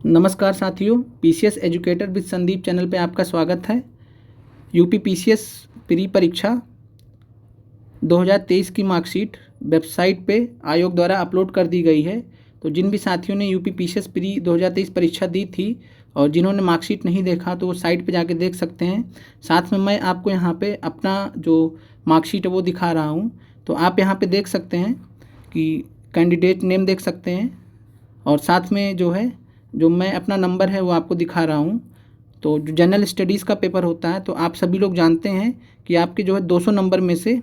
नमस्कार साथियों, PCS educator with Sandeep channel पे आपका स्वागत है। यूपी पीसीएस प्री परीक्षा 2023 की मार्कशीट वेबसाइट पे आयोग द्वारा अपलोड कर दी गई है। तो जिन भी साथियों ने यूपी पीसीएस प्री 2023 परीक्षा दी थी और जिन्होंने मार्कशीट नहीं देखा तो वो साइट पे जाके देख सकते हैं। साथ में मैं आपको यहाँ पे अपना जो मार्कशीट है वो दिखा रहा हूँ। तो आप यहाँ पे देख सकते हैं कि कैंडिडेट नेम देख सकते हैं और साथ में जो है जो मैं अपना नंबर है वो आपको दिखा रहा हूँ। तो जो जनरल स्टडीज़ का पेपर होता है तो आप सभी लोग जानते हैं कि आपके जो है 200 नंबर में से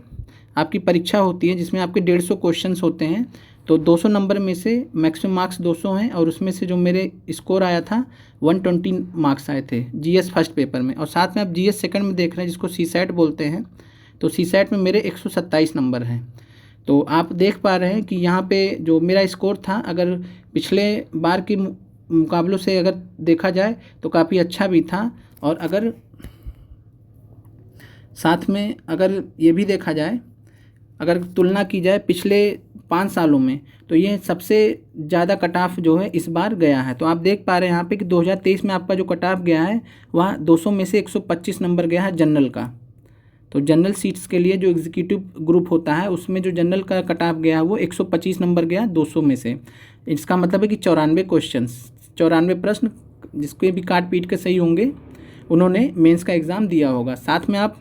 आपकी परीक्षा होती है जिसमें आपके 150 क्वेश्चंस होते हैं। तो 200 नंबर में से मैक्सिमम मार्क्स 200 हैं और उसमें से जो मेरे स्कोर आया था 120 मार्क्स आए थे जीएस फर्स्ट पेपर में। और साथ में आप जीएस सेकंड में देख रहे हैं जिसको सीसैट बोलते हैं। तो सीसैट में मेरे 127 नंबर हैं। तो आप देख पा रहे हैं कि यहाँ पे जो मेरा स्कोर था अगर पिछले बार की मुकाबलों से अगर देखा जाए तो काफ़ी अच्छा भी था। और अगर साथ में अगर ये भी देखा जाए, अगर तुलना की जाए पिछले 5 सालों में तो ये सबसे ज़्यादा कट ऑफ जो है इस बार गया है। तो आप देख पा रहे हैं यहाँ पे कि 2023 में आपका जो कट ऑफ गया है वह 200 में से 125 नंबर गया है जनरल का। तो जनरल सीट्स के लिए जो एग्जीक्यूटिव ग्रुप होता है उसमें जो जनरल का कट ऑफ गया है वो 125 नंबर गया 200 में से। इसका मतलब है कि 94 प्रश्न जिसके भी काट पीट के सही होंगे उन्होंने मेंस का एग्ज़ाम दिया होगा। साथ में आप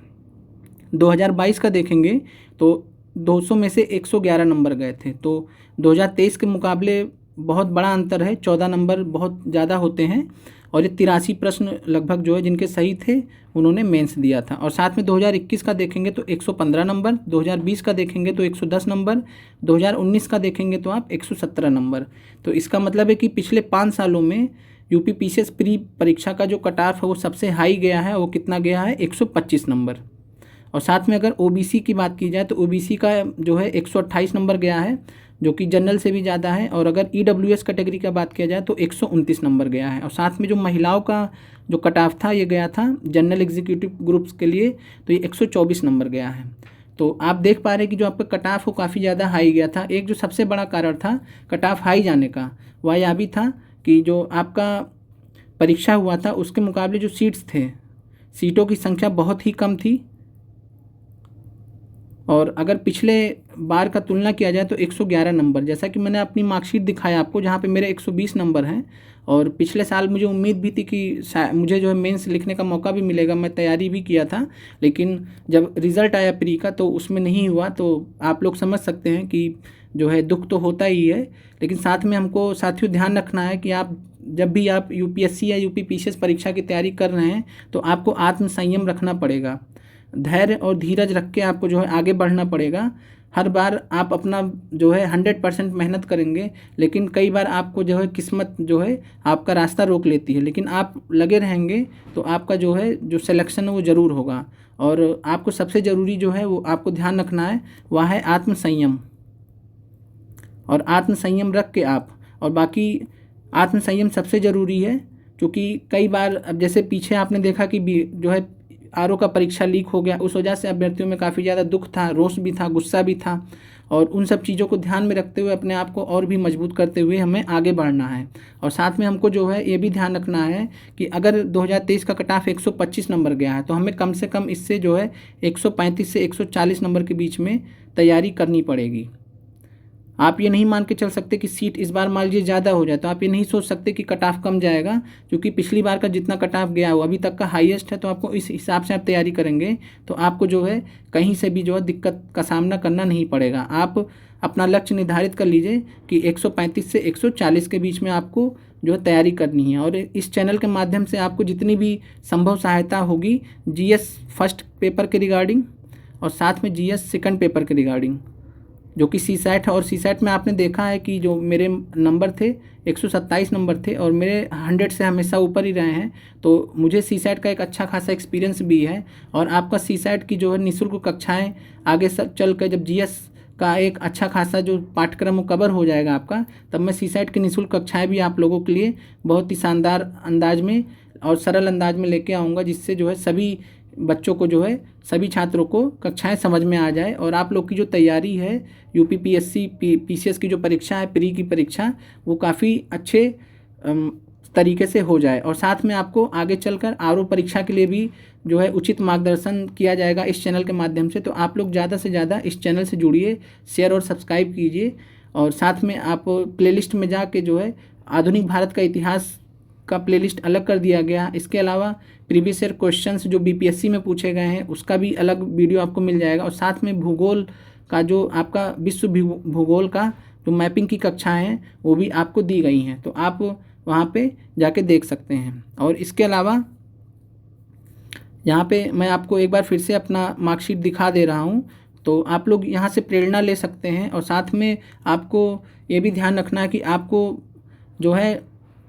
2022 का देखेंगे तो 200 में से 111 नंबर गए थे। तो 2023 के मुकाबले बहुत बड़ा अंतर है, 14 नंबर बहुत ज़्यादा होते हैं। और ये 83 प्रश्न लगभग जो है जिनके सही थे उन्होंने मेंस दिया था। और साथ में 2021 का देखेंगे तो 115 नंबर, 2020 का देखेंगे तो 110 नंबर, 2019 का देखेंगे तो आप 117 नंबर। तो इसका मतलब है कि पिछले 5 सालों में यूपी पीसीएस प्री परीक्षा का जो कट ऑफ है वो सबसे हाई गया है। वो कितना गया है? 125 नंबर। और साथ में अगर ओबीसी की बात की जाए तो ओबीसी का जो है 128 नंबर गया है जो कि जनरल से भी ज़्यादा है। और अगर ईडब्ल्यूएस कैटेगरी का बात किया जाए तो 129 नंबर गया है। और साथ में जो महिलाओं का जो कट ऑफ था ये गया था जनरल एग्जीक्यूटिव ग्रुप्स के लिए तो ये 124 नंबर गया है। तो आप देख पा रहे हैं कि जो आपका कट ऑफ वो काफ़ी ज़्यादा हाई गया था। एक जो सबसे बड़ा कारण था कट ऑफ हाई जाने का वह यह भी था कि जो आपका परीक्षा हुआ था उसके मुकाबले जो सीट्स थे, सीटों की संख्या बहुत ही कम थी। और अगर पिछले बार का तुलना किया जाए तो 111 नंबर, जैसा कि मैंने अपनी मार्कशीट दिखाया आपको जहाँ पे मेरे 120 नंबर हैं। और पिछले साल मुझे उम्मीद भी थी कि मुझे जो है मेंस लिखने का मौका भी मिलेगा, मैं तैयारी भी किया था। लेकिन जब रिज़ल्ट आया प्री का तो उसमें नहीं हुआ। तो आप लोग समझ सकते हैं कि जो है दुख तो होता ही है। लेकिन साथ में हमको साथियों ध्यान रखना है कि आप जब भी आप यूपीएससी या यूपी पीसीएस परीक्षा की तैयारी कर रहे हैं तो आपको आत्म संयम रखना पड़ेगा, धैर्य और धीरज रख के आपको जो है आगे बढ़ना पड़ेगा। हर बार आप अपना जो है 100% मेहनत करेंगे लेकिन कई बार आपको जो है किस्मत जो है आपका रास्ता रोक लेती है। लेकिन आप लगे रहेंगे तो आपका जो है जो सिलेक्शन है वो ज़रूर होगा। और आपको सबसे ज़रूरी जो है वो आपको ध्यान रखना है वह है आत्मसंयम। और आत्मसंयम रख के आप, और बाकी आत्मसंयम सबसे ज़रूरी है क्योंकि कई बार अब जैसे पीछे आपने देखा कि जो है आरओ का परीक्षा लीक हो गया, उस वजह से अभ्यर्थियों में काफ़ी ज़्यादा दुख था, रोष भी था, गुस्सा भी था। और उन सब चीज़ों को ध्यान में रखते हुए अपने आप को और भी मजबूत करते हुए हमें आगे बढ़ना है। और साथ में हमको जो है ये भी ध्यान रखना है कि अगर 2023 का कट ऑफ 125 नंबर गया है तो हमें कम से कम इससे जो है 135 से 140 नंबर के बीच में तैयारी करनी पड़ेगी। आप ये नहीं मान के चल सकते कि सीट इस बार मान लीजिए ज़्यादा हो जाए तो आप ये नहीं सोच सकते कि कट ऑफ कम जाएगा, क्योंकि पिछली बार का जितना कट ऑफ गया वो अभी तक का हाईएस्ट है। तो आपको इस हिसाब से आप तैयारी करेंगे तो आपको जो है कहीं से भी जो है दिक्कत का सामना करना नहीं पड़ेगा। आप अपना लक्ष्य निर्धारित कर लीजिए कि 135 से 140 के बीच में आपको जो है तैयारी करनी है। और इस चैनल के माध्यम से आपको जितनी भी संभव सहायता होगी जीएस फर्स्ट पेपर के रिगार्डिंग और साथ में जीएस सेकंड पेपर के रिगार्डिंग जो कि सीसैट है। और सीसैट में आपने देखा है कि जो मेरे नंबर थे 127 नंबर थे और मेरे 100 से हमेशा ऊपर ही रहे हैं। तो मुझे सीसैट का एक अच्छा खासा एक्सपीरियंस भी है। और आपका सीसैट की जो है निःशुल्क कक्षाएं आगे सब चल कर जब जीएस का एक अच्छा खासा जो पाठ्यक्रम कवर हो जाएगा आपका, तब मैं सीसैट की निःशुल्क कक्षाएँ भी आप लोगों के लिए बहुत ही शानदार अंदाज में और सरल अंदाज में लेके आऊँगा, जिससे जो है सभी बच्चों को जो है सभी छात्रों को कक्षाएं समझ में आ जाए। और आप लोग की जो तैयारी है यूपी पीएससी पीसीएस की जो परीक्षा है प्री की परीक्षा, वो काफ़ी अच्छे तरीके से हो जाए। और साथ में आपको आगे चलकर आरओ परीक्षा के लिए भी जो है उचित मार्गदर्शन किया जाएगा इस चैनल के माध्यम से। तो आप लोग ज़्यादा से ज़्यादा इस चैनल से जुड़िए, शेयर और सब्सक्राइब कीजिए। और साथ में आप प्लेलिस्ट में जाके जो है आधुनिक भारत का इतिहास का प्लेलिस्ट अलग कर दिया गया। इसके अलावा प्रीवियस ईयर क्वेश्चंस जो बीपीएससी में पूछे गए हैं उसका भी अलग वीडियो आपको मिल जाएगा। और साथ में भूगोल का जो आपका विश्व भूगोल का जो मैपिंग की कक्षाएं हैं वो भी आपको दी गई हैं, तो आप वहाँ पे जाके देख सकते हैं। और इसके अलावा यहाँ पे मैं आपको एक बार फिर से अपना मार्कशीट दिखा दे रहा हूँ, तो आप लोग यहाँ से प्रेरणा ले सकते हैं। और साथ में आपको ये भी ध्यान रखना है कि आपको जो है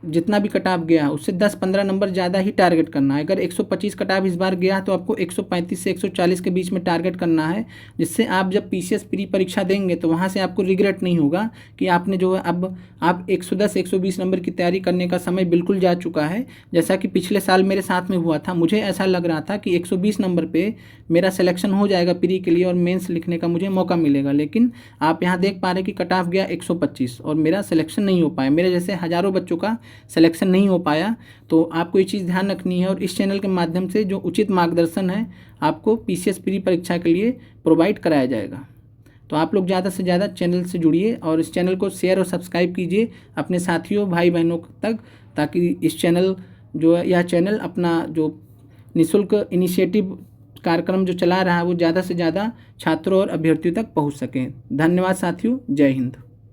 जितना भी कट ऑफ गया उससे 10-15 नंबर ज़्यादा ही टारगेट करना है। अगर 125 कट ऑफ इस बार गया तो आपको 135 से 140 के बीच में टारगेट करना है, जिससे आप जब पीसीएस प्री परीक्षा देंगे तो वहाँ से आपको रिग्रेट नहीं होगा कि आपने जो है अब आप 110-120 नंबर की तैयारी करने का समय बिल्कुल जा चुका है। जैसा कि पिछले साल मेरे साथ में हुआ था, मुझे ऐसा लग रहा था कि 120 नंबर पर मेरा सिलेक्शन हो जाएगा प्री के लिए और मेन्स लिखने का मुझे मौका मिलेगा, लेकिन आप यहाँ देख पा रहे हैं कि कट ऑफ गया 125 और मेरा सिलेक्शन नहीं हो पाया। मेरे जैसे हज़ारों बच्चों का सिलेक्शन नहीं हो पाया। तो आपको ये चीज़ ध्यान रखनी है और इस चैनल के माध्यम से जो उचित मार्गदर्शन है आपको पीसीएस प्री परीक्षा के लिए प्रोवाइड कराया जाएगा। तो आप लोग ज़्यादा से ज़्यादा चैनल से जुड़िए और इस चैनल को शेयर और सब्सक्राइब कीजिए अपने साथियों भाई बहनों तक, ताकि इस चैनल जो है यह चैनल अपना जो निःशुल्क इनिशिएटिव कार्यक्रम जो चला रहा है वो ज़्यादा से ज़्यादा छात्रों और अभ्यर्थियों तक पहुँच सकें। धन्यवाद साथियों, जय हिंद।